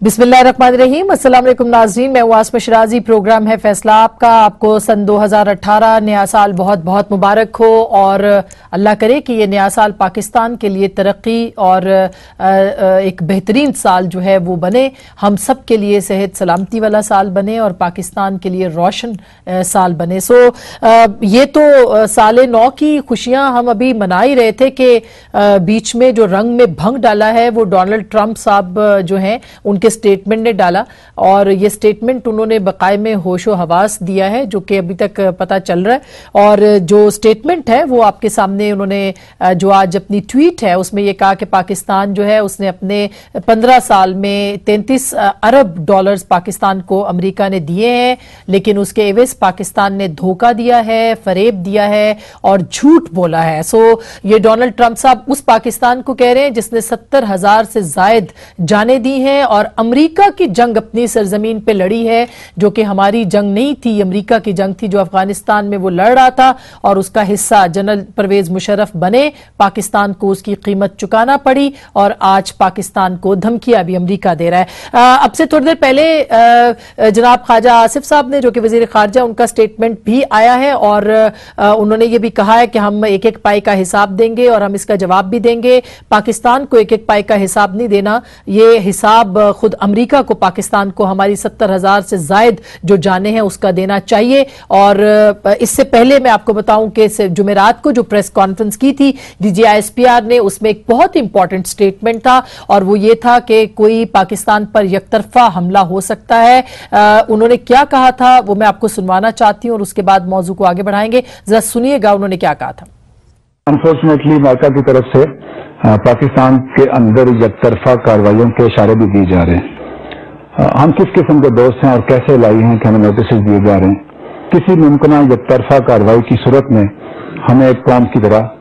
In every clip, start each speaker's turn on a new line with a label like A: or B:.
A: बिस्मिल्लाहिर्रहमानिर्रहीम। अस्सलाम वालेकुम नाज़रीन, मैं वास्मा शिराजी। प्रोग्राम है फैसला आपका। आपको सन 2018 नया साल बहुत बहुत मुबारक हो और अल्लाह करे कि ये नया साल पाकिस्तान के लिए तरक्की और एक बेहतरीन साल जो है वो बने, हम सब के लिए सेहत सलामती वाला साल बने और पाकिस्तान के लिए रोशन साल बने। ये तो साल नौ की खुशियां हम अभी मना ही रहे थे कि बीच में जो रंग में भंग डाला है वो डोनाल्ड ट्रंप साहब जो हैं उनके स्टेटमेंट ने डाला, और ये स्टेटमेंट उन्होंने बकाये में होशो हवास दिया है जो कि अभी तक पता चल रहा है। और जो स्टेटमेंट है वो आपके सामने उन्होंने जो आज अपनी ट्वीट है उसमें ये कहा कि पाकिस्तान जो है उसने अपने 15 साल में 33 अरब डॉलर्स पाकिस्तान को अमेरिका ने दिए हैं, लेकिन उसके एवज पाकिस्तान ने धोखा दिया है, फरेब दिया है और झूठ बोला है। ये डोनाल्ड ट्रंप साहब उस पाकिस्तान को कह रहे हैं जिसने 70,000 से जायद जाने दी हैं और अमेरिका की जंग अपनी सरजमीन पे लड़ी है, जो कि हमारी जंग नहीं थी, अमेरिका की जंग थी जो अफगानिस्तान में वो लड़ रहा था और उसका हिस्सा जनरल परवेज मुशर्रफ बने। पाकिस्तान को उसकी कीमत चुकाना पड़ी और आज पाकिस्तान को धमकियां भी अमेरिका दे रहा है। अब से थोड़ी देर पहले जनाब ख्वाजा आसिफ साहब ने, जो कि वजीर खारजा, उनका स्टेटमेंट भी आया है और उन्होंने ये भी कहा है कि हम एक एक पाई का हिसाब देंगे और हम इसका जवाब भी देंगे। पाकिस्तान को एक एक पाई का हिसाब नहीं देना, ये हिसाब खुद अमेरिका को पाकिस्तान को हमारी 70,000 से जायद जो जाने हैं उसका देना चाहिए। और इससे पहले मैं आपको बताऊं कि जुमेरात को जो प्रेस कॉन्फ्रेंस की थी DGISPR ने, उसमें एक बहुत इंपॉर्टेंट स्टेटमेंट था और वो ये था कि कोई पाकिस्तान पर यकतरफा हमला हो सकता है। उन्होंने क्या कहा था वो मैं आपको सुनवाना चाहती हूं और उसके बाद मौजू को आगे बढ़ाएंगे। जरा सुनिएगा उन्होंने क्या कहा था।
B: अनफॉर्चुनेटली अमेरिका की तरफ से पाकिस्तान के अंदर यकतरफा कार्रवाइयों के इशारे भी दिए जा रहे हैं। हम किस किस्म के दोस्त हैं और कैसे लाई हैं कि हमें नोटिस दिए जा रहे हैं। किसी मुमकिन यकतरफा कार्रवाई की सूरत में हमें एक कौम की तरह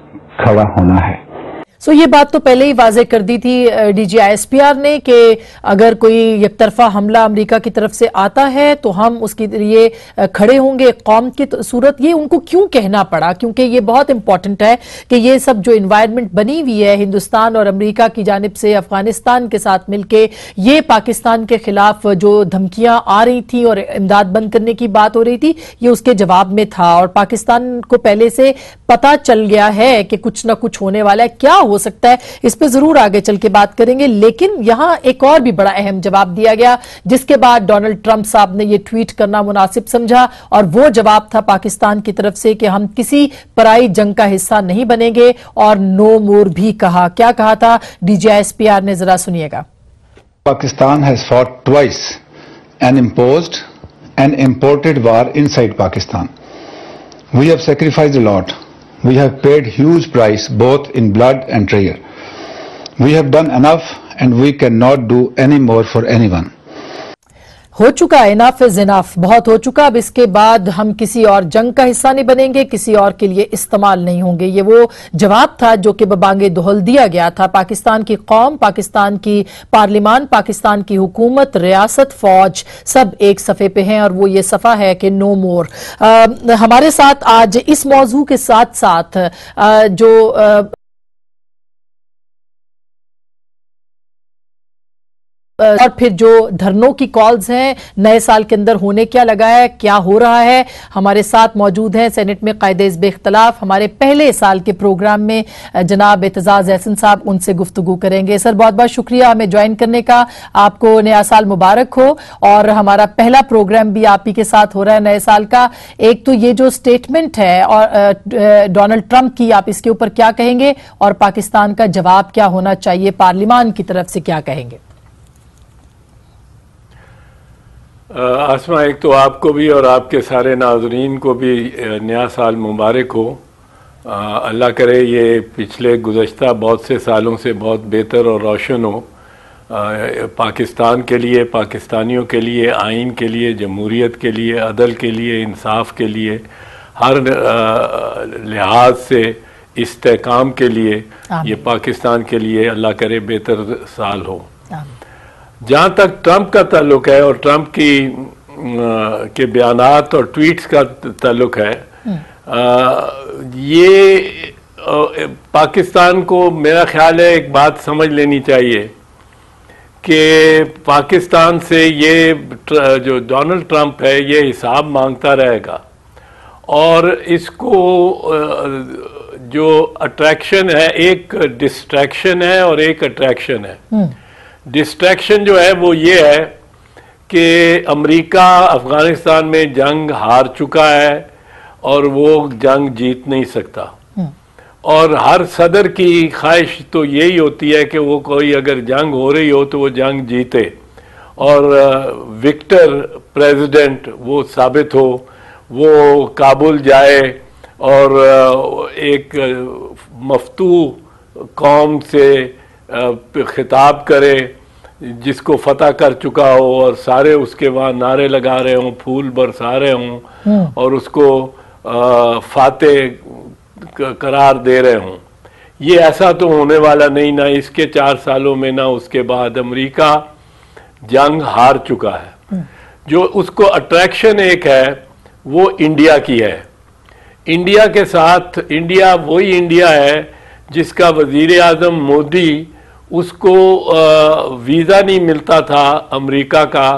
B: खड़ा होना है।
A: ये बात तो पहले ही वाज़ेह कर दी थी DGISPR ने कि अगर कोई यकतरफा हमला अमेरिका की तरफ से आता है तो हम उसके लिए खड़े होंगे कौम की सूरत। ये उनको क्यों कहना पड़ा? क्योंकि ये बहुत इंपॉर्टेंट है कि ये सब जो इन्वायरमेंट बनी हुई है हिंदुस्तान और अमेरिका की जानिब से अफगानिस्तान के साथ मिलके, ये पाकिस्तान के खिलाफ जो धमकियां आ रही थी और इमदाद बंद करने की बात हो रही थी, ये उसके जवाब में था और पाकिस्तान को पहले से पता चल गया है कि कुछ ना कुछ होने वाला है। क्या हो सकता है इस पे जरूर आगे चल के बात करेंगे, लेकिन यहां एक और भी बड़ा अहम जवाब दिया गया जिसके बाद डोनाल्ड ट्रंप साहब ने यह ट्वीट करना मुनासिब समझा और वो जवाब था पाकिस्तान की तरफ से कि हम किसी पराई जंग का हिस्सा नहीं बनेंगे और नो मोर भी कहा। क्या कहा था DGISPR ने, जरा सुनिएगा।
B: Pakistan has fought twice and imposed and imported war inside Pakistan. We have sacrificed a lot. We have paid huge price both in blood and treasure. We have done enough and we cannot do any more for anyone.
A: हो चुका, enough is enough, बहुत हो चुका। अब इसके बाद हम किसी और जंग का हिस्सा नहीं बनेंगे, किसी और के लिए इस्तेमाल नहीं होंगे। ये वो जवाब था जो कि बबांगे दोहल दिया गया था। पाकिस्तान की कौम, पाकिस्तान की पार्लिमान, पाकिस्तान की हुकूमत, रियासत, फौज सब एक सफ़े पे हैं और वो ये सफ़ा है कि नो मोर। हमारे साथ आज इस मौजू के साथ साथ जो और फिर जो धरनों की कॉल्स हैं नए साल के अंदर होने क्या लगा है, क्या हो रहा है, हमारे साथ मौजूद हैं सेनेट में कायदे बेख्तलाफ हमारे पहले साल के प्रोग्राम में जनाब एतजाज एहसन साहब, उनसे गुफ्तगू करेंगे। सर बहुत बहुत शुक्रिया हमें ज्वाइन करने का, आपको नया साल मुबारक हो और हमारा पहला प्रोग्राम भी आप ही के साथ हो रहा है नए साल का। एक तो ये जो स्टेटमेंट है और डोनाल्ड ट्रंप की, आप इसके ऊपर क्या कहेंगे और पाकिस्तान का जवाब क्या होना चाहिए, पार्लिमान की तरफ से क्या कहेंगे?
C: आसमा, एक तो आपको भी और आपके सारे नाज़रीन को भी नया साल मुबारक हो। अल्लाह करे ये पिछले गुज़श्ता बहुत से सालों से बहुत बेहतर और रोशन हो, पाकिस्तान के लिए, पाकिस्तानियों के लिए, आइन के लिए, जमहूरियत के लिए, अदल के लिए, इंसाफ के लिए, हर लिहाज से इस्तेकाम के लिए, ये पाकिस्तान के लिए अल्लाह करे बेहतर साल हो। जहाँ तक ट्रंप का ताल्लुक है और ट्रंप के बयानात और ट्वीट्स का ताल्लुक है, ये पाकिस्तान को मेरा ख्याल है एक बात समझ लेनी चाहिए कि पाकिस्तान से ये जो डोनाल्ड ट्रंप है ये हिसाब मांगता रहेगा, और इसको जो अट्रैक्शन है, एक डिस्ट्रैक्शन है और एक अट्रैक्शन है। डिस्ट्रैक्शन जो है वो ये है कि अमेरिका अफगानिस्तान में जंग हार चुका है और वो जंग जीत नहीं सकता, और हर सदर की ख्वाहिश तो यही होती है कि वो कोई अगर जंग हो रही हो तो वो जंग जीते और विक्टर प्रेसिडेंट वो साबित हो, वो काबुल जाए और एक मफ्तू कौम से खिताब करे जिसको फतह कर चुका हो, और सारे उसके वहाँ नारे लगा रहे हों, फूल बरसा रहे हों और उसको फातेह करार दे रहे हों। ये ऐसा तो होने वाला नहीं, ना इसके 4 सालों में ना उसके बाद। अमेरिका जंग हार चुका है। जो उसको अट्रैक्शन एक है वो इंडिया की है। इंडिया के साथ, इंडिया वही इंडिया है जिसका वजीर आजम मोदी, उसको वीज़ा नहीं मिलता था अमेरिका का,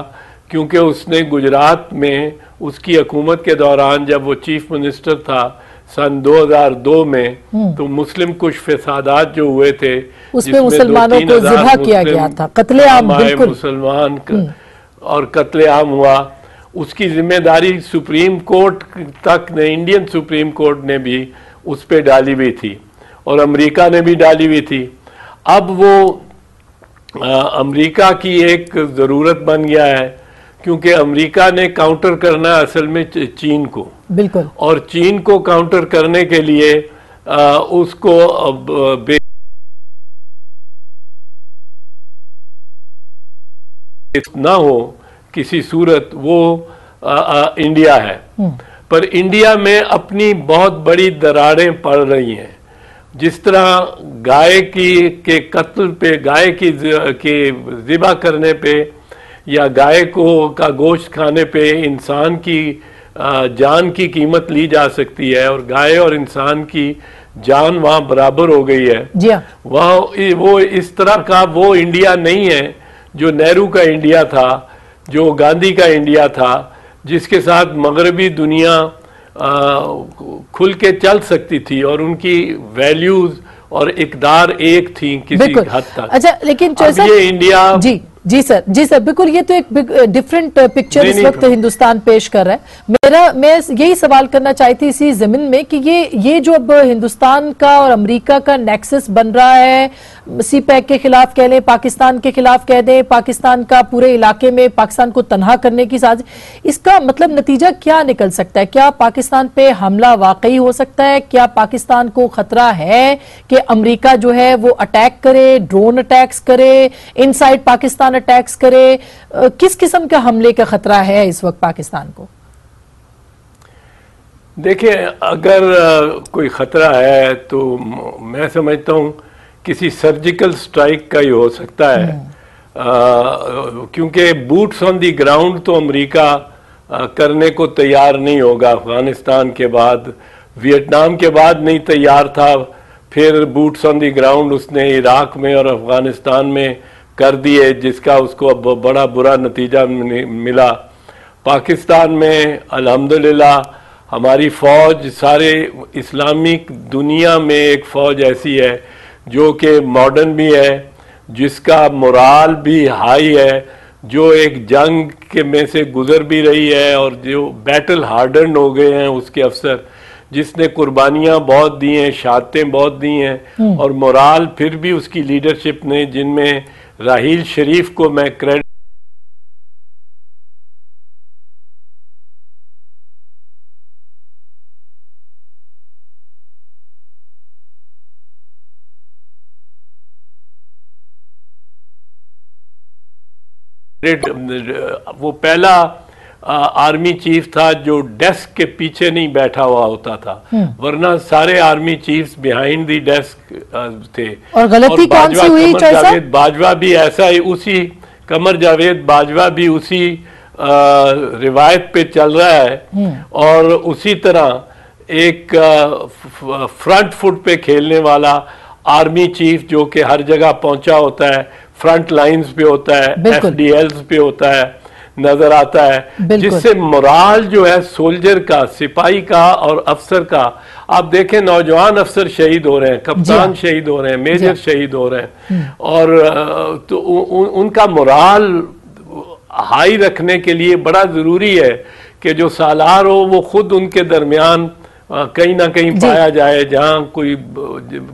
C: क्योंकि उसने गुजरात में उसकी हुकूमत के दौरान जब वो चीफ मिनिस्टर था सन 2002 में, तो मुस्लिम कुछ फसादात जो हुए थे
A: उसमें मुसलमानों को ज़िबा किया गया था, कत्लेआम, बिल्कुल
C: मुसलमान और कत्लेआम हुआ। उसकी जिम्मेदारी सुप्रीम कोर्ट तक ने, इंडियन सुप्रीम कोर्ट ने भी उस पर डाली हुई थी और अमेरिका ने भी डाली हुई थी। अब वो अमेरिका की एक ज़रूरत बन गया है, क्योंकि अमेरिका ने काउंटर करना है असल में चीन को,
A: बिल्कुल, और
C: चीन को काउंटर करने के लिए उसको ना हो किसी सूरत, वो इंडिया है। पर इंडिया में अपनी बहुत बड़ी दरारें पड़ रही हैं। जिस तरह गाय के कत्ल पे, गाय की ज़िबा करने पे या गाय का गोश्त खाने पे इंसान की जान की कीमत ली जा सकती है, और गाय और इंसान की जान वहाँ बराबर हो गई है।
A: जी हाँ,
C: वहाँ वो इस तरह का वो इंडिया नहीं है जो नेहरू का इंडिया था, जो गांधी का इंडिया था, जिसके साथ मगरबी दुनिया खुल के चल सकती थी और उनकी वैल्यूज और इकदार एक थी किसी हद तक।
A: अच्छा, लेकिन
C: ये इंडिया,
A: जी सर, बिल्कुल, ये तो एक डिफरेंट पिक्चर इस वक्त हिंदुस्तान पेश कर रहा है। मैं यही सवाल करना चाहती इसी जमीन में कि ये जो अब हिंदुस्तान का और अमेरिका का नेक्सस बन रहा है, सीपैक के खिलाफ कह लें, पाकिस्तान के खिलाफ कह दें, पाकिस्तान का पूरे इलाके में पाकिस्तान को तनहा करने की साजिश, इसका मतलब नतीजा क्या निकल सकता है? क्या पाकिस्तान पे हमला वाकई हो सकता है? क्या पाकिस्तान को खतरा है कि अमेरिका जो है वो अटैक करे, ड्रोन अटैक्स करे, इनसाइड पाकिस्तान अटैक्स करे? किस किस्म का हमले का खतरा है इस वक्त पाकिस्तान को?
C: देखिए, अगर कोई खतरा है तो मैं समझता हूँ किसी सर्जिकल स्ट्राइक का ही हो सकता है, क्योंकि बूट्स ऑन दी ग्राउंड तो अमेरिका करने को तैयार नहीं होगा। अफगानिस्तान के बाद, वियतनाम के बाद नहीं तैयार था, फिर बूट्स ऑन दी ग्राउंड उसने इराक में और अफगानिस्तान में कर दिए, जिसका उसको अब बड़ा बुरा नतीजा मिला। पाकिस्तान में अल्हम्दुलिल्लाह हमारी फ़ौज सारे इस्लामिक दुनिया में एक फ़ौज ऐसी है जो कि मॉडर्न भी है, जिसका मोराल भी हाई है, जो एक जंग के में से गुजर भी रही है और जो बैटल हार्डन हो गए हैं उसके अफसर, जिसने कुर्बानियां बहुत दी हैं, शहादतें बहुत दी हैं, और मोराल फिर भी उसकी लीडरशिप ने, जिनमें राहील शरीफ को मैं क्रेडिट वो पहला आर्मी चीफ था जो डेस्क के पीछे नहीं बैठा हुआ होता था, वरना सारे army chiefs behind the desk थे।
A: और गलती कौन सी हुई?
C: कमर जावेद बाजवा भी ऐसा ही, उसी कमर जावेद बाजवा भी उसी रिवायत पे चल रहा है, और उसी तरह एक फ्रंट फुट पे खेलने वाला आर्मी चीफ जो कि हर जगह पहुंचा होता है, फ्रंट लाइंस पे होता है, FDLs पे होता है, नजर आता है, जिससे मोराल जो है सोल्जर का, सिपाही का और अफसर का, आप देखें नौजवान अफसर शहीद हो रहे हैं, कप्तान शहीद हो रहे हैं, मेजर शहीद हो रहे हैं, और तो उनका मोराल हाई रखने के लिए बड़ा जरूरी है कि जो सालार हो वो खुद उनके दरमियान कहीं ना कहीं पाया जाए, जहां कोई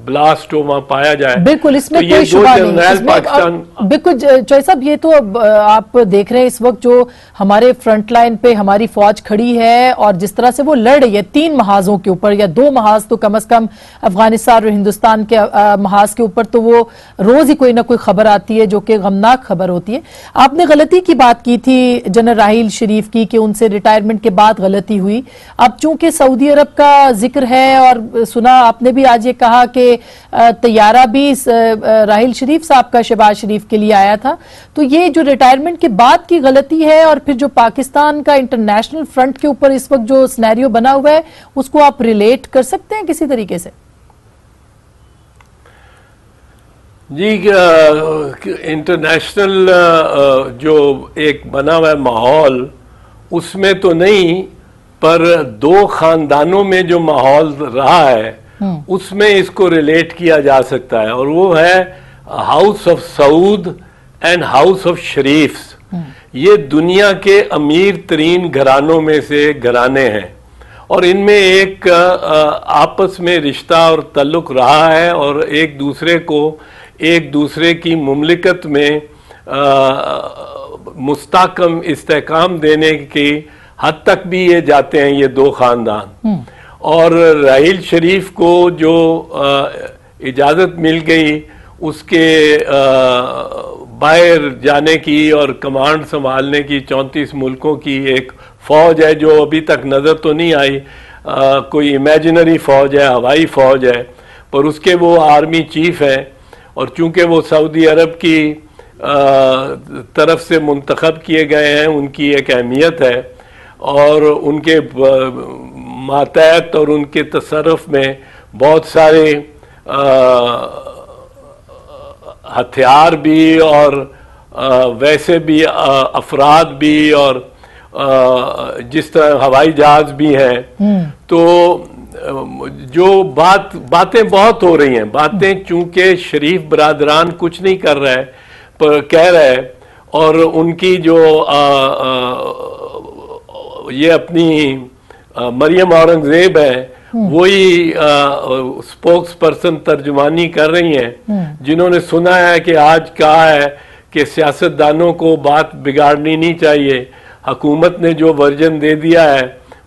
C: ब्लास्ट हो वहां पाया जाए।
A: बिल्कुल, इसमें तो कोई शुबा नहीं। पाकिस्तान बिल्कुल चौधरी साहब, ये तो आप देख रहे हैं इस वक्त जो हमारे फ्रंट लाइन पे हमारी फौज खड़ी है और जिस तरह से वो लड़ रही है 3 महाजों के ऊपर, या 2 महाज तो कम से कम अफगानिस्तान और हिंदुस्तान के महाज के ऊपर तो वो रोज ही कोई ना कोई खबर आती है जो कि गमनाक खबर होती है। आपने गलती की बात की थी जनरल राहील शरीफ की कि उनसे रिटायरमेंट के बाद गलती हुई। अब चूंकि सऊदी अरब का जिक्र है और सुना आपने भी आज ये कहा कि तैयारा भी राहील शरीफ साहब का शहबाज शरीफ के लिए आया था, तो ये जो रिटायरमेंट के बाद की गलती है और फिर जो पाकिस्तान का इंटरनेशनल फ्रंट के ऊपर इस वक्त जो सिनेरियो बना हुआ है उसको आप रिलेट कर सकते हैं किसी तरीके से?
C: जी, इंटरनेशनल जो एक बना हुआ माहौल उसमें तो नहीं, पर 2 खानदानों में जो माहौल रहा है उसमें इसको रिलेट किया जा सकता है, और वो है house of Saud and house of Sharifs. ये दुनिया के अमीर तरीन घरानों में से घराने हैं और इनमें एक आपस में रिश्ता और ताल्लुक रहा है और एक दूसरे की मुमलिकत में मुस्तहकम इस्तेहकाम देने की हद तक भी ये जाते हैं, ये 2 खानदान। और राहील शरीफ को जो इजाज़त मिल गई उसके बाहर जाने की और कमांड संभालने की 34 मुल्कों की एक फ़ौज है जो अभी तक नज़र तो नहीं आई, कोई इमेजिनरी फ़ौज है, हवाई फ़ौज है, पर उसके वो आर्मी चीफ है और चूंकि वो सऊदी अरब की तरफ से मुंतखब किए गए हैं, उनकी एक अहमियत है और उनके मातहत और उनके तसर्रुफ में बहुत सारे हथियार भी और वैसे भी अफराद भी और जिस तरह हवाई जहाज भी हैं। तो जो बातें बहुत हो रही हैं, बातें चूंकि शरीफ बरादरान कुछ नहीं कर रहा है पर कह रहा है, और उनकी जो ये अपनी मरियम औरंगजेब है वही स्पोक्स पर्सन तर्जुमानी कर रही हैं, जिन्होंने सुना है कि आज कहा है कि सियासतदानों को बात बिगाड़नी नहीं चाहिए, हुकूमत ने जो वर्जन दे दिया है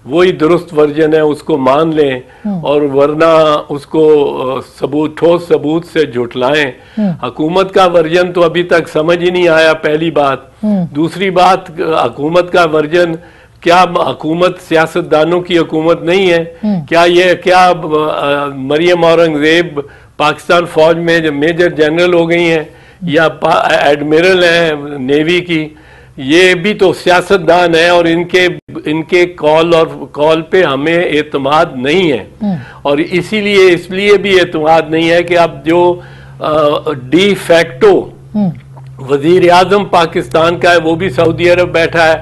C: वही दुरुस्त वर्जन है, उसको मान लें और वरना उसको ठोस सबूत से झुठलाएं। हुकूमत का वर्जन तो अभी तक समझ ही नहीं आया, पहली बात। दूसरी बात, हुकूमत का वर्जन क्या हुकूमत सियासतदानों की हुकूमत नहीं है? क्या मरियम औरंगजेब पाकिस्तान फौज में मेजर जनरल हो गई हैं या एडमिरल हैं नेवी की? ये भी तो सियासतदान है और इनके कॉल पे हमें एतमाद नहीं है, और इसलिए भी एतमाद नहीं है कि अब जो डी फैक्टो वजीर आजम पाकिस्तान का है वो भी सऊदी अरब बैठा है,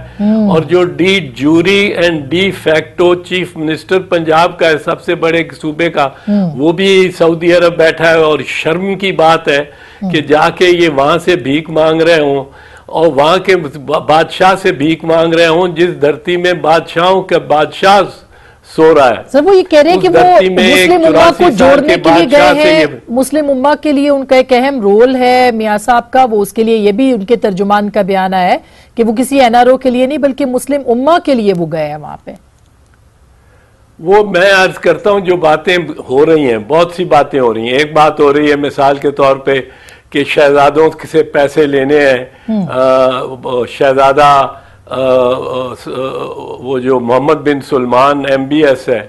C: और जो de jure and de facto chief minister Punjab का है, सबसे बड़े सूबे का, वो भी सऊदी अरब बैठा है। और शर्म की बात है कि जाके ये वहां से भीख मांग रहे हों और वहां के बादशाह से भीख मांग रहे हों, जिस धरती में बादशाहों का बादशाह सो रहा है।
A: सर वो ये कह रहे हैं कि वो मुस्लिम उम्मा को जोड़ने के लिए गए हैं, मुस्लिम उम्मा के लिए उनका एक अहम रोल है मियां साहब का, वो उसके लिए, ये भी उनके तर्जुमान का बयान है कि वो किसी एनआरओ के लिए नहीं बल्कि मुस्लिम उम्मा के लिए वो गए हैं वहां पे।
C: वो मैं अर्ज करता हूं, जो बातें हो रही हैं, बहुत सी बातें हो रही हैं। एक बात हो रही है मिसाल के तौर पे कि शहजादों से पैसे लेने हैं, शहजादा वो जो मोहम्मद बिन सलमान MBS है,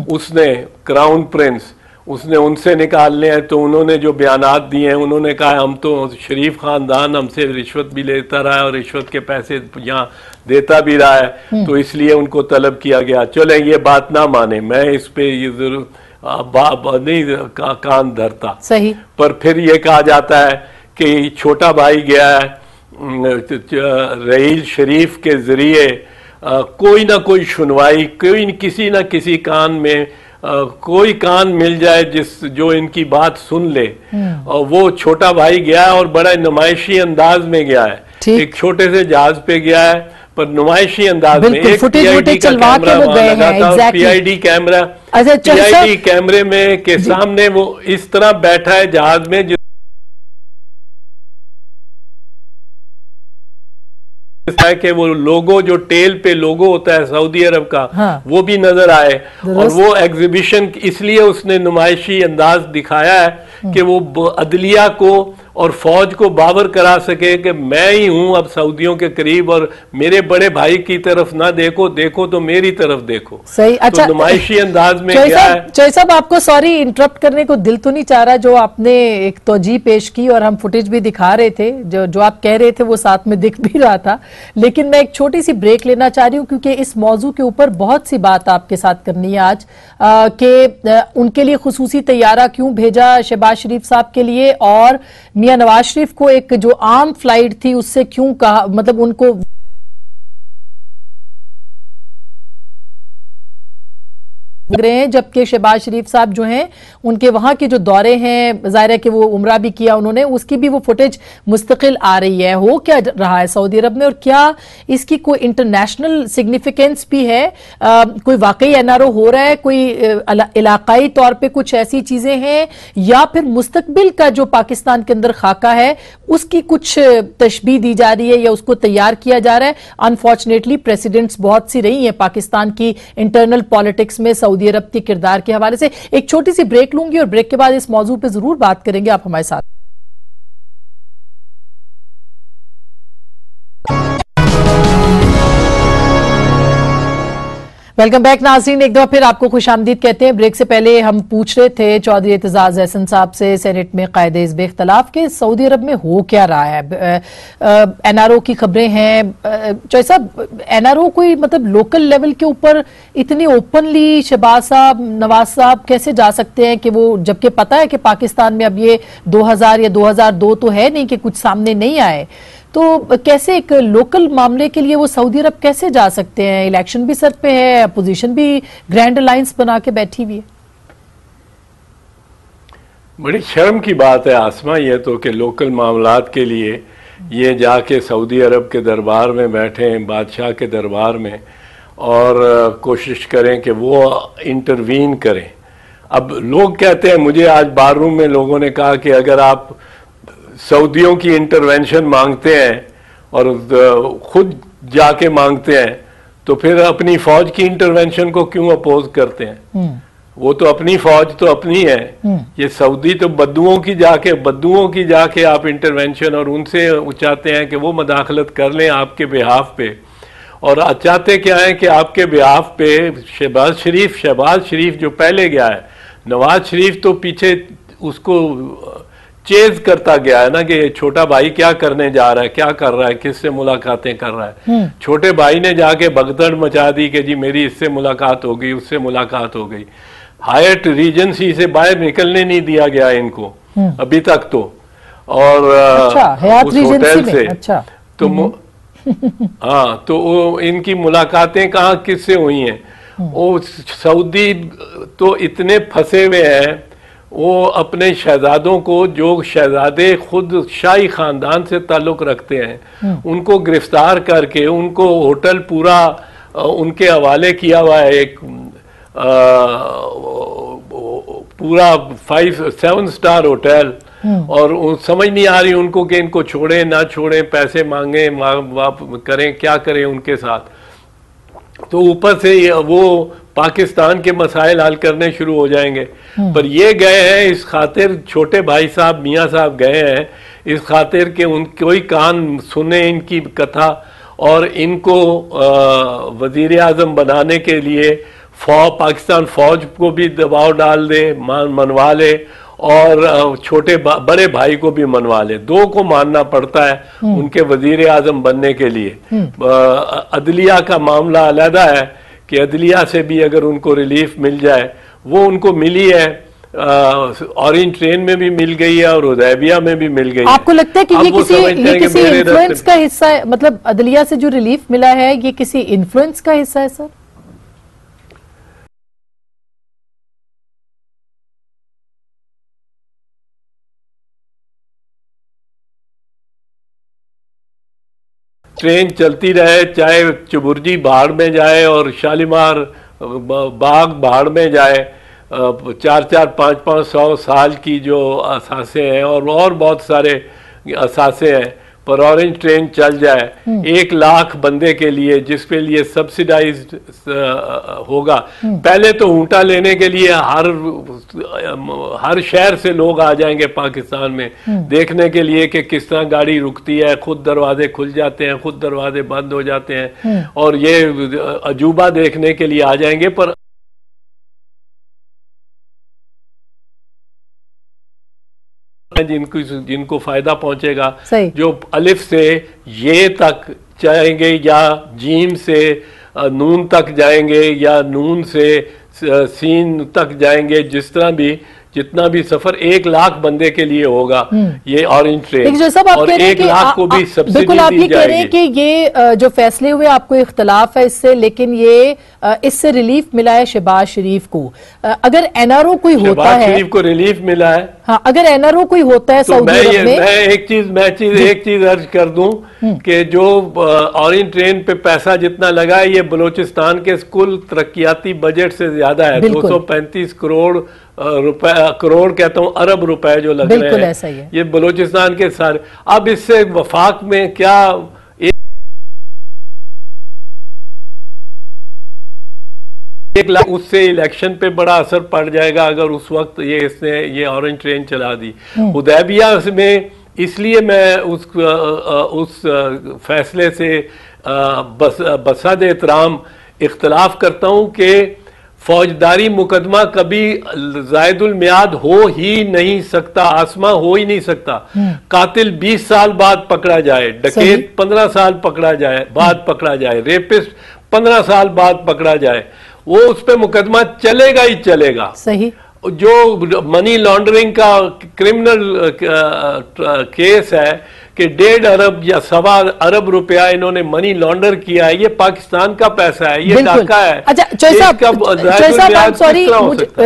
C: उसने क्राउन प्रिंस, उसने उनसे निकालने हैं, तो उन्होंने जो बयानात दिए हैं, उन्होंने कहा हम तो शरीफ खानदान हमसे रिश्वत भी लेता रहा है और रिश्वत के पैसे यहाँ देता भी रहा है, तो इसलिए उनको तलब किया गया। चले ये बात ना माने, मैं इस पे ये जरूर नहीं कान धरता,
A: सही।
C: पर फिर ये कहा जाता है कि छोटा भाई गया है रहील शरीफ के जरिए कोई ना कोई सुनवाई, कोई किसी ना किसी कान में कोई कान मिल जाए जो इनकी बात सुन ले। और वो छोटा भाई गया है और बड़ा नुमाइशी अंदाज में गया है, एक छोटे से जहाज पे गया है पर नुमाइशी अंदाज में। एक पीआईडी का कैमरा वहां लगा था और पीआईडी कैमरा, पीआईडी कैमरे में के सामने वो इस तरह बैठा है जहाज में है कि वो लोगो जो टेल पे लोगो होता है सऊदी अरब का, हाँ। वो भी नजर आए। और वो एग्जीबिशन इसलिए उसने नुमाइशी अंदाज दिखाया है कि वो अदलिया को और फौज को बावर करा सके कि मैं ही हूं अब सऊदियों के करीब और मेरे बड़े भाई की तरफ ना देखो, देखो तो मेरी तरफ देखो।
A: सही, अच्छा,
C: तो नुमाइशी अंदाज में क्या है।
A: चौधरी साहब, आपको सॉरी इंटरप्ट करने को दिल तो नहीं चाह रहा, जो आपने एक तोजी पेश की और हम फुटेज भी दिखा रहे थे, जो आप कह रहे थे वो साथ में दिख भी रहा था, लेकिन मैं एक छोटी सी ब्रेक लेना चाह रही हूँ क्योंकि इस मौजू के ऊपर बहुत सी बात आपके साथ करनी है आज कि उनके लिए खुसूसी तैयारा क्यों भेजा शहबाज शरीफ साहब के लिए, और मियां नवाज शरीफ को एक जो आम फ्लाइट थी उससे क्यों कहा, मतलब उनको रहे हैं, जबकि शहबाज शरीफ साहब जो हैं उनके वहां के जो दौरे हैं, जाहिर है कि वो उम्रा भी किया उन्होंने, उसकी भी वो फुटेज मुस्तकिल आ रही है। हो क्या रहा है सऊदी अरब में और क्या इसकी कोई इंटरनेशनल सिग्निफिकेंस भी है? कोई वाकई एनआरओ हो रहा है, कोई इलाकाई तौर पे कुछ ऐसी चीजें हैं, या फिर मुस्तकबिल का जो पाकिस्तान के अंदर खाका है उसकी कुछ तशबीह दी जा रही है या उसको तैयार किया जा रहा है? अनफॉर्चुनेटली प्रेसिडेंट्स बहुत सी रही हैं पाकिस्तान की इंटरनल पॉलिटिक्स में सऊदी अरब के किरदार के हवाले से। एक छोटी सी ब्रेक लूंगी और ब्रेक के बाद इस मौजू पे जरूर बात करेंगे, आप हमारे साथ। वेलकम बैक नाज़रीन, एक दफा फिर आपको खुशामदीद कहते हैं। ब्रेक से पहले हम पूछ रहे थे चौधरी एतजाज एहसन साहब से सेनेट में कायदे इस बेख्तलाफ के सऊदी अरब में हो क्या रहा है। एनआरओ की खबरें हैं, चौधरी साहब एनआरओ कोई मतलब लोकल लेवल के ऊपर इतनी ओपनली शहबाज साहब नवाज साहब कैसे जा सकते हैं कि वो, जबकि पता है कि पाकिस्तान में अब ये 2000 या 2002 तो है नहीं कि कुछ सामने नहीं आए, तो कैसे एक लोकल मामले के लिए वो सऊदी अरब कैसे जा सकते हैं? इलेक्शन भी सर पे है, अपोजिशन भी ग्रैंड अलायंस बना के बैठी हुई है।
C: बड़ी शर्म की बात है आसमा ये तो कि लोकल मामलात के लिए ये जाके सऊदी अरब के दरबार में बैठे हैं, बादशाह के दरबार में, और कोशिश करें कि वो इंटरवीन करें। अब लोग कहते हैं, मुझे आज बार रूम में लोगों ने कहा कि अगर आप सऊदियों की इंटरवेंशन मांगते हैं और खुद जाके मांगते हैं तो फिर अपनी फौज की इंटरवेंशन को क्यों अपोज करते हैं? वो तो अपनी फौज तो अपनी है, ये सऊदी तो बद्दुओं की जाके आप इंटरवेंशन और उनसे चाहते हैं कि वो मदाखलत कर लें आपके बिहाफ पे। और चाहते क्या है कि आपके बिहाफ पे शहबाज शरीफ जो पहले गया है, नवाज शरीफ तो पीछे उसको चेज करता गया है ना कि छोटा भाई क्या करने जा रहा है, क्या कर रहा है, किससे मुलाकातें कर रहा है। छोटे भाई ने जाके भगदड़ मचा दी कि जी मेरी इससे मुलाकात हो गई, उससे मुलाकात हो गई। हायट रीजेंसी से बाहर निकलने नहीं दिया गया इनको अभी तक तो, और
A: अच्छा,
C: उस होटल से।
A: अच्छा।
C: तो हाँ, तो वो इनकी मुलाकातें कहाँ किससे हुई हैं? वो सऊदी तो इतने फंसे हुए हैं, वो अपने शहजादों को, जो शहजादे खुद शाही खानदान से ताल्लुक रखते हैं, उनको गिरफ्तार करके उनको होटल पूरा उनके हवाले किया हुआ है, एक पूरा 5-7 स्टार होटल, और समझ नहीं आ रही उनको कि इनको छोड़ें ना छोड़ें, पैसे मांगे करें क्या करें उनके साथ। तो ऊपर से वो पाकिस्तान के मसाइल हल करने शुरू हो जाएंगे। पर ये गए हैं इस खातिर, छोटे भाई साहब मियाँ साहब गए हैं इस खातिर कि कोई कान सुने इनकी कथा और इनको वजीर आजम बनाने के लिए पाकिस्तान फौज को भी दबाव डाल दे, मनवा ले, और छोटे बड़े भाई को भी मनवा ले। दो को मानना पड़ता है उनके वजीर आजम बनने के लिए। अदलिया का मामला अलहदा है कि अदलिया से भी अगर उनको रिलीफ मिल जाए, वो उनको मिली है ऑरेंज ट्रेन में भी मिल गई है और हुदैबिया में भी मिल गई है।
A: आपको लगता है कि ये किसी इन्फ्लुएंस का हिस्सा है, मतलब अदलिया से जो रिलीफ मिला है ये किसी इन्फ्लुएंस का हिस्सा है सर?
C: ट्रेन चलती रहे, चाहे चुबुर्जी बाढ़ में जाए और शालीमार बाग बाढ़ में जाए, 4-4, 5-5 100 साल की जो असासे हैं और बहुत सारे असासे हैं, पर ऑरेंज ट्रेन चल जाए 1 लाख बंदे के लिए, जिसके लिए सब्सिडाइज्ड होगा। पहले तो ऊँटा लेने के लिए हर शहर से लोग आ जाएंगे पाकिस्तान में देखने के लिए कि किस तरह गाड़ी रुकती है, खुद दरवाजे खुल जाते हैं, खुद दरवाजे बंद हो जाते हैं, और ये अजूबा देखने के लिए आ जाएंगे। पर जिनको फायदा पहुंचेगा, जो अलिफ से ये तक जाएंगे या जीम से नून तक जाएंगे या नून से सीन तक जाएंगे, जिस तरह भी जितना भी सफर 1 लाख बंदे के लिए होगा ये ऑरेंज ट्रेन, और 1 लाख को भी सब्सिडी
A: बिल्कुल आप ये कह रहे हैं कि ये जो फैसले हुए आपको इख्तलाफ है इससे, लेकिन ये इससे रिलीफ मिला है शहबाज शरीफ को। अगर एनआरओ कोई होता है,
C: शरीफ को रिलीफ मिला है,
A: हाँ, अगर एनआरओ कोई होता है सऊदी अरब में,
C: मैं एक चीज अर्ज कर दूं कि जो ऑरेंज ट्रेन पे पैसा जितना लगा है ये बलोचिस्तान के कुल तरक्याती बजट से ज्यादा है। 235 करोड़ कहता हूँ, अरब रुपए जो लग रहे हैं, ये बलोचिस्तान के सारे। अब इससे वफाक में क्या 1 लाख, उससे इलेक्शन पे बड़ा असर पड़ जाएगा अगर उस वक्त इसने ये ऑरेंज ट्रेन चला दी। हुदैबिया में इसलिए मैं उस फैसले से बसद एहतराम इख्तलाफ करता हूं कि फौजदारी मुकदमा कभी जायदुल मियाद हो ही नहीं सकता, आसमा हो ही नहीं सकता। कातिल 20 साल बाद पकड़ा जाए, डकैत 15 साल बाद पकड़ा जाए, रेपिस्ट 15 साल बाद पकड़ा जाए, वो उस पर मुकदमा चलेगा ही चलेगा।
A: सही।
C: जो मनी लॉन्ड्रिंग का क्रिमिनल केस है कि 1.5 अरब या 1.25 अरब रुपया इन्होंने मनी लॉन्डर किया है, ये पाकिस्तान का पैसा है, ये डाका है।
A: अच्छा चौधरी साहब, सॉरी,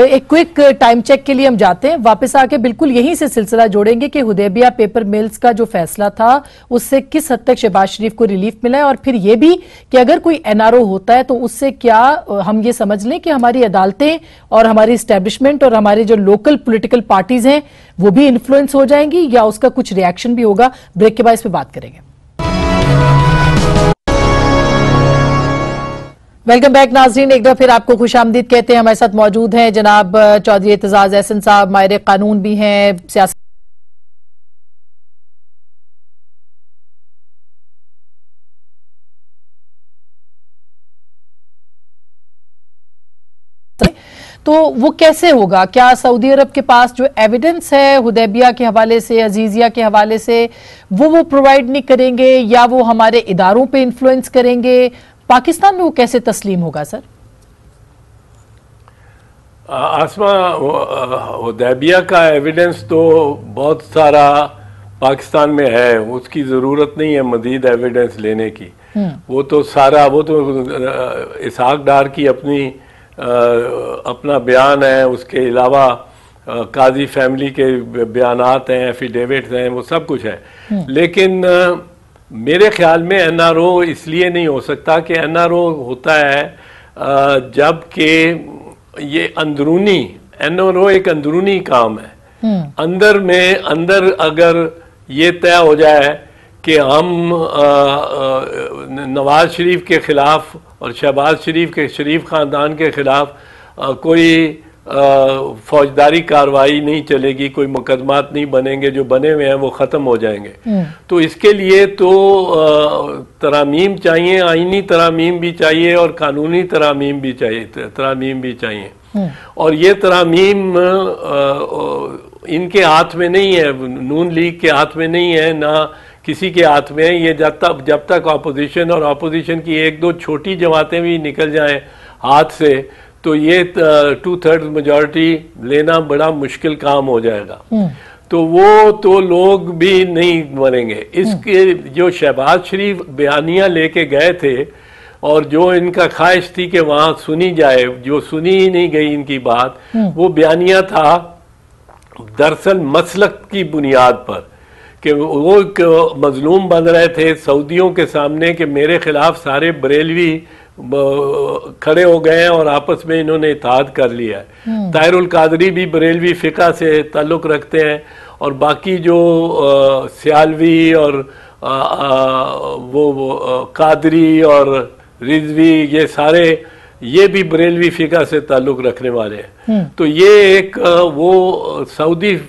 A: एक क्विक टाइम चेक के लिए हम जाते हैं, वापस आके बिल्कुल यहीं से सिलसिला जोड़ेंगे कि हुदैबिया पेपर मिल्स का जो फैसला था उससे किस हद तक शहबाज शरीफ को रिलीफ मिला है, और फिर ये भी कि अगर कोई एनआरओ होता है तो उससे क्या हम ये समझ लें कि हमारी अदालतें और हमारी इस्टेब्लिशमेंट और हमारे जो लोकल पॉलिटिकल पार्टीज हैं वो भी इन्फ्लुएंस हो जाएंगी या उसका कुछ रिएक्शन भी होगा? ब्रेक के बाद इस पे बात करेंगे। वेलकम बैक नाजरीन, एक बार फिर आपको खुशामदीद कहते हैं। हमारे साथ मौजूद हैं जनाब चौधरी एतजाज एहसन साहब, माहिर कानून भी हैं, सियासत तो वो कैसे होगा? क्या सऊदी अरब के पास जो एविडेंस है हुदैबिया के हवाले से, अजीजिया के हवाले से, वो प्रोवाइड नहीं करेंगे या वो हमारे इदारों पे इन्फ्लुएंस करेंगे? पाकिस्तान में वो कैसे तस्लीम होगा सर?
C: आसमा, हुदैबिया का एविडेंस तो बहुत सारा पाकिस्तान में है, उसकी ज़रूरत नहीं है मज़ीद एविडेंस लेने की। वो तो इसहाक डार की अपना बयान है, उसके अलावा काजी फैमिली के बयानात हैं, एफिडेविट्स हैं, वो सब कुछ है। लेकिन मेरे ख्याल में एनआरओ इसलिए नहीं हो सकता कि एनआरओ होता है जबकि ये अंदरूनी, एनआरओ एक अंदरूनी काम है। अंदर अगर ये तय हो जाए कि हम नवाज शरीफ के खिलाफ और शहबाज शरीफ के शरीफ खानदान के खिलाफ कोई फौजदारी कार्रवाई नहीं चलेगी, कोई मुकदमात नहीं बनेंगे, जो बने हुए हैं वो ख़त्म हो जाएंगे। तो इसके लिए तो तरामीम चाहिए, आईनी तरामीम भी चाहिए और कानूनी तरामीम भी चाहिए। और ये तरामीम इनके हाथ में नहीं है, नून लीग के हाथ में नहीं है, ना किसी के हाथ में है। ये जब तक अपोजिशन और अपोजिशन की 1-2 छोटी जमातें भी निकल जाएं हाथ से तो ये 2/3 मेजॉरिटी लेना बड़ा मुश्किल काम हो जाएगा। तो वो तो लोग भी नहीं मरेंगे। इसके जो शहबाज शरीफ बयानियां लेके गए थे और जो इनका ख्वाहिश थी कि वहां सुनी जाए, जो सुनी ही नहीं गई इनकी बात, वो बयानिया था दरअसल मसलक की बुनियाद पर कि वो मजलूम बन रहे थे सऊदियों के सामने कि मेरे खिलाफ सारे बरेलवी खड़े हो गए हैं और आपस में इन्होंने इत्तेहाद कर लिया है। ताहिरुल कादरी भी बरेलवी फ़िक़ा से ताल्लुक़ रखते हैं और बाकी जो सियालवी और वो कादरी और रिजवी ये सारे ये भी बरेलवी फ़िक़ा से ताल्लुक़ रखने वाले हैं। तो ये एक वो सऊदी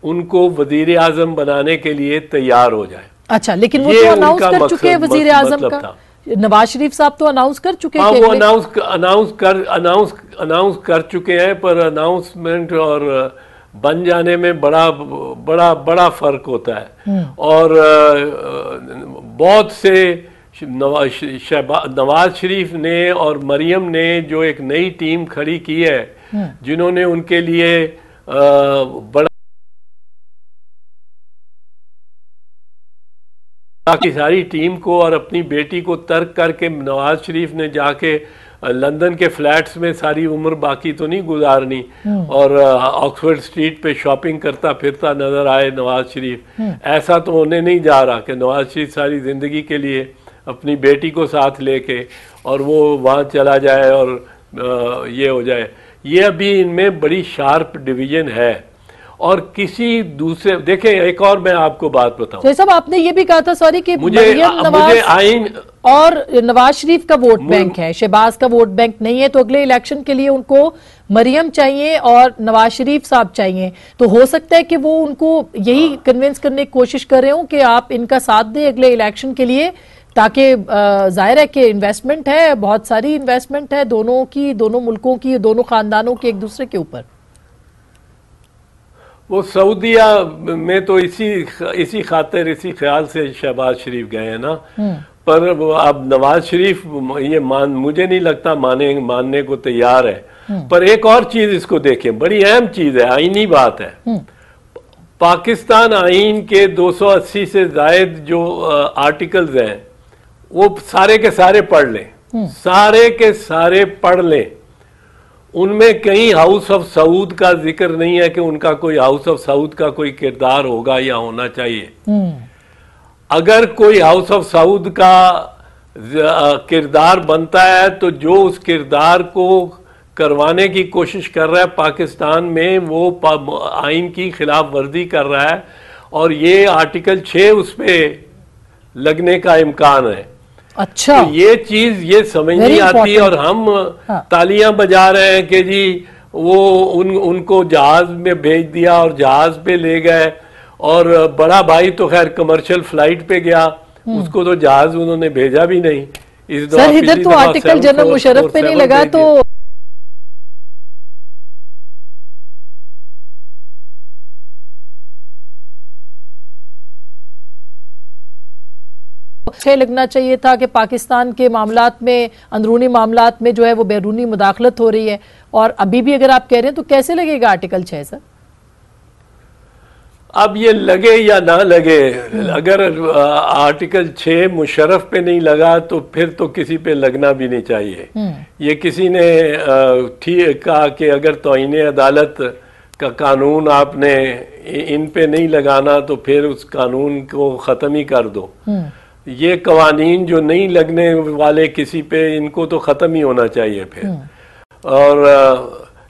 C: उनको वजीर आजम बनाने के लिए तैयार हो जाए।
A: अच्छा, लेकिन वो तो अनाउंस कर चुके हैं वजीर आजम का, नवाज शरीफ साहब तो अनाउंस कर चुके हैं।
C: हाँ, वो अनाउंस कर चुके हैं, पर अनाउंसमेंट और बन जाने में बड़ा फर्क होता है। और बहुत से नवाज शरीफ ने और मरियम ने जो एक नई टीम खड़ी की है, जिन्होंने उनके लिए बड़ा की सारी टीम को और अपनी बेटी को तर्क करके नवाज शरीफ ने जाके लंदन के फ्लैट्स में सारी उम्र बाकी तो नहीं गुजारनी और ऑक्सफोर्ड स्ट्रीट पे शॉपिंग करता फिरता नजर आए नवाज शरीफ। ऐसा तो होने नहीं जा रहा कि नवाज शरीफ सारी जिंदगी के लिए अपनी बेटी को साथ लेके और वो वहाँ चला जाए और ये हो जाए। ये अभी इनमें बड़ी शार्प डिवीजन है। और किसी दूसरे देखें, एक और मैं आपको बात बताऊं।
A: तो सब आपने ये भी कहा था सॉरी कि
C: मुझे आइन
A: और नवाज शरीफ का वोट बैंक है, शहबाज का वोट बैंक नहीं है, तो अगले इलेक्शन के लिए उनको मरियम चाहिए और नवाज शरीफ साहब चाहिए। तो हो सकता है कि वो उनको यही कन्विंस करने की कोशिश कर रहे हो कि आप इनका साथ दें अगले इलेक्शन के लिए, ताकि जाहिर है कि इन्वेस्टमेंट है, बहुत सारी इन्वेस्टमेंट है दोनों की, दोनों मुल्कों की, दोनों खानदानों की एक दूसरे के ऊपर।
C: वो सऊदिया में तो इसी खातिर इसी ख्याल से शहबाज शरीफ गए हैं ना। पर अब नवाज शरीफ ये मुझे नहीं लगता मानने को तैयार है। पर एक और चीज इसको देखें, बड़ी अहम चीज है, आईनी बात है। पाकिस्तान आईन के 280 से जायद जो आर्टिकल्स हैं वो सारे के सारे पढ़ लें, सारे के सारे पढ़ लें। उनमें कहीं हाउस ऑफ सऊद का जिक्र नहीं है कि उनका कोई हाउस ऑफ सऊद का कोई किरदार होगा या होना चाहिए। अगर कोई हाउस ऑफ सऊद का किरदार बनता है तो जो उस किरदार को करवाने की कोशिश कर रहा है पाकिस्तान में, वो आइन की खिलाफ वर्जी कर रहा है और ये आर्टिकल 6 उस पर लगने का इम्कान है।
A: अच्छा,
C: तो ये चीज ये समझ नहीं आती और हम तालियां बजा रहे हैं कि जी वो उनको जहाज में भेज दिया और जहाज पे ले गए और बड़ा भाई तो खैर कमर्शियल फ्लाइट पे गया, उसको तो जहाज उन्होंने भेजा भी नहीं। इस
A: सर इधर तो आर्टिकल जनरल मुशर्रफ पे नहीं लगा तो लगना चाहिए था कि पाकिस्तान के मामलात में, अंदरूनी मामलात में जो है वो बैरूनी मुदाखलत हो रही है, और अभी भी अगर आप कह रहे हैं तो कैसे लगेगा आर्टिकल 6 सर?
C: अब ये लगे या ना लगे, अगर आर्टिकल 6 मुशर्रफ पे नहीं लगा तो फिर तो किसी पे लगना भी नहीं चाहिए। ये किसी ने ठीक कहा कि अगर तौहीन अदालत का कानून आपने इन पे नहीं लगाना तो फिर उस कानून को ख़त्म ही कर दो। ये कवानीन जो नहीं लगने वाले किसी पे, इनको तो ख़त्म ही होना चाहिए फिर। और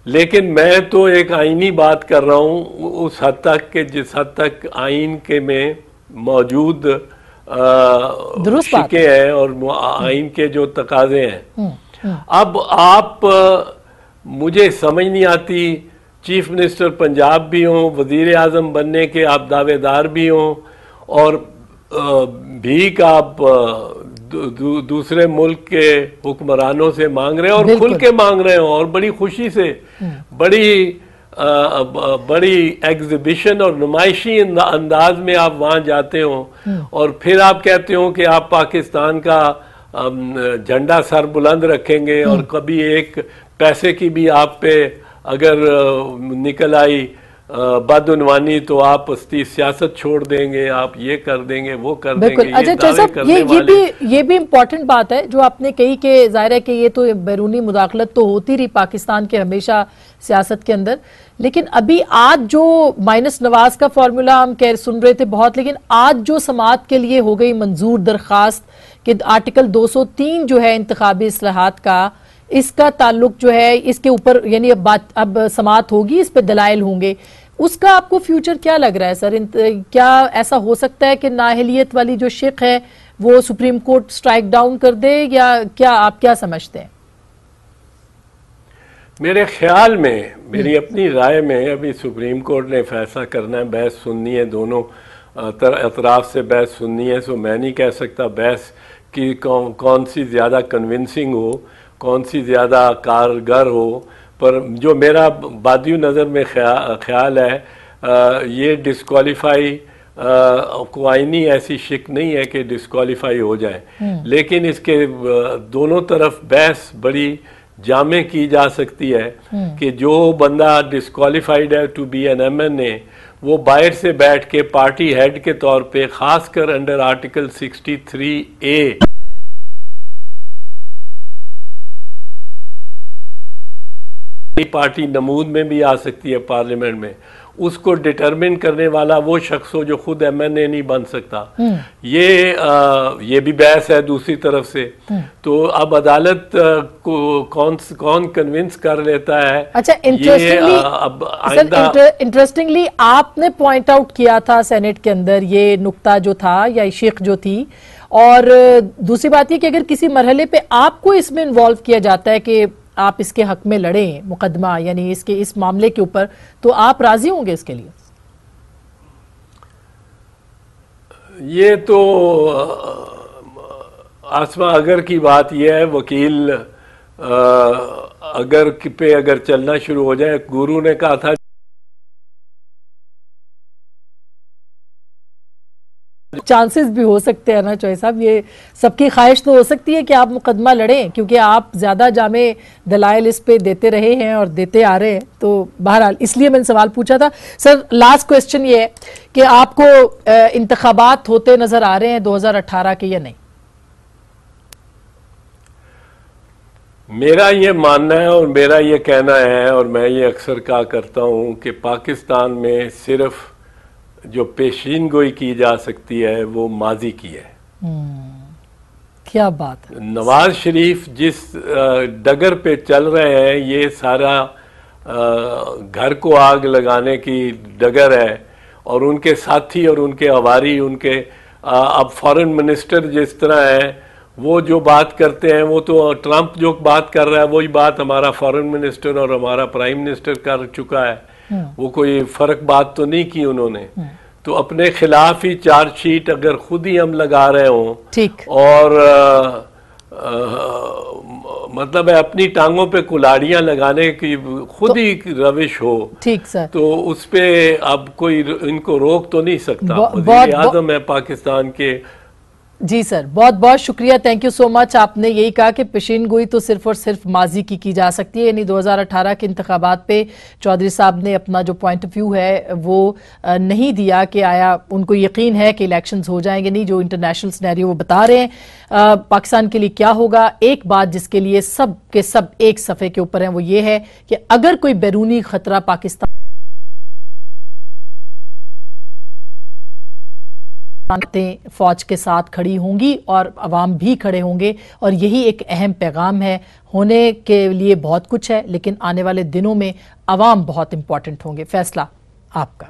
C: लेकिन मैं तो एक आईनी बात कर रहा हूँ उस हद तक कि जिस हद तक आइन के में मौजूद शिके हैं और आइन के जो तकाजे हैं। अब आप मुझे समझ नहीं आती, चीफ मिनिस्टर पंजाब भी हों, वजीर आजम बनने के आप दावेदार भी हों और भीख आप दूसरे मुल्क के हुक्मरानों से मांग रहे हैं और खुल के मांग रहे हैं और बड़ी खुशी से, बड़ी एग्जिबिशन और नुमाइशी अंदाज में आप वहां जाते हो और फिर आप कहते हो कि आप पाकिस्तान का झंडा सर बुलंद रखेंगे और कभी एक पैसे की भी आप पे अगर निकल आई बदउनवानी तो आप सियासत छोड़ देंगे, आप ये कर देंगे, वो कर देंगे।
A: अच्छा चौधरी साहब, ये भी इम्पोर्टेंट बात है जो आपने कही कि जाहिर है कि ये तो बैरूनी मुदाखलत तो होती रही पाकिस्तान के हमेशा सियासत के अंदर, लेकिन अभी आज जो माइनस नवाज का फॉर्मूला हम सुन रहे थे बहुत, लेकिन आज जो समाअत के लिए हो गई मंजूर दरखास्त कि आर्टिकल 203 जो है इंतखाबी इस्लाहात का, इसका ताल्लुक जो है इसके ऊपर यानी अब समाअत होगी, इस पे दलाइल होंगे, उसका आपको फ्यूचर क्या लग रहा है सर? क्या ऐसा हो सकता है कि नाअहलियत वाली जो शिक है वो सुप्रीम कोर्ट स्ट्राइक डाउन कर दे, या क्या आप क्या समझते हैं?
C: मेरे ख्याल में, मेरी अपनी राय में, अभी सुप्रीम कोर्ट ने फैसला करना है, बहस सुननी है, दोनों अतराफ से बहस सुननी है। सो मैं नहीं कह सकता बहस की कौन सी ज़्यादा कन्विंसिंग हो, कौन सी ज़्यादा कारगर हो, पर जो मेरा बादियों नज़र में ख्याल है ये डिस्क्वालीफाई को आईनी ऐसी शिक नहीं है कि डिस्क्वालीफाई हो जाए, लेकिन इसके दोनों तरफ बहस बड़ी जामे की जा सकती है कि जो बंदा डिस्क्वालीफाइड है टू बी एन MNA वो बाहर से बैठ के पार्टी हेड के तौर पे, खासकर अंडर आर्टिकल 63A पार्टी नमूद में भी आ सकती है पार्लियामेंट में, उसको डिटरमिन करने वाला वो शख्स हो जो खुद MNA नहीं बन सकता। ये भी बहस है दूसरी तरफ से। तो अब अदालत को कौन कन्विंस कर लेता है।
A: अच्छा, इंटरेस्टिंगली आपने पॉइंट आउट किया था सेनेट के अंदर ये नुक्ता जो था या शिक जो थी, और दूसरी बात ये कि अगर किसी मरहले पे आपको इसमें इन्वॉल्व किया जाता है कि आप इसके हक में लड़ें मुकदमा, यानी इस मामले के ऊपर, तो आप राजी होंगे इसके लिए?
C: ये तो आसमा अगर की बात यह है, वकील अगर चलना शुरू हो जाए, गुरु ने कहा था
A: चांसेस भी हो सकते हैं ना चौधरी साहब, ये सबकी ख्वाहिश तो हो सकती है कि आप मुकदमा लड़ें, क्योंकि आप ज्यादा जामे दलाइल इस पे देते रहे हैं और देते आ रहे हैं। तो बहरहाल इसलिए मैंने सवाल पूछा था। सर, लास्ट क्वेश्चन ये है कि आपको इंतखाबात होते नजर आ रहे हैं 2018 के या नहीं?
C: मेरा ये मानना है और मेरा ये कहना है, और मैं ये अक्सर कहा करता हूं कि पाकिस्तान में सिर्फ जो पेशीन गोई की जा सकती है वो माजी की है।
A: क्या बात है।
C: नवाज शरीफ जिस डगर पे चल रहे हैं, ये सारा घर को आग लगाने की डगर है, और उनके साथी और उनके अवारी, उनके अब फॉरेन मिनिस्टर जिस तरह है, वो जो बात करते हैं, वो तो ट्रंप जो बात कर रहा है वही बात हमारा फॉरेन मिनिस्टर और हमारा प्राइम मिनिस्टर कर चुका है। वो कोई फर्क बात तो नहीं की उन्होंने। तो अपने खिलाफ ही चार्जशीट अगर खुद ही हम लगा रहे हों, ठीक, और मतलब है अपनी टांगों पे कुल्हाड़ियां लगाने की खुद ही रविश हो, ठीक सर, तो उस पे अब कोई इनको रोक तो नहीं सकता। वज़ीर आज़म है पाकिस्तान के।
A: जी सर, बहुत बहुत शुक्रिया, थैंक यू सो मच। आपने यही कहा कि पेशीन गोई तो सिर्फ और सिर्फ माजी की जा सकती है, यानी 2018 के इंतखाबात पे चौधरी साहब ने अपना जो पॉइंट ऑफ व्यू है वो नहीं दिया कि आया उनको यकीन है कि इलेक्शंस हो जाएंगे, नहीं, जो इंटरनेशनल सिनेरियो वो बता रहे हैं पाकिस्तान के लिए क्या होगा। एक बात जिसके लिए सब के सब एक सफ़े के ऊपर है वो ये है कि अगर कोई बैरूनी खतरा पाकिस्तान फौज के साथ खड़ी होंगी और अवाम भी खड़े होंगे, और यही एक अहम पैगाम है। होने के लिए बहुत कुछ है, लेकिन आने वाले दिनों में अवाम बहुत इंपॉर्टेंट होंगे। फैसला आपका।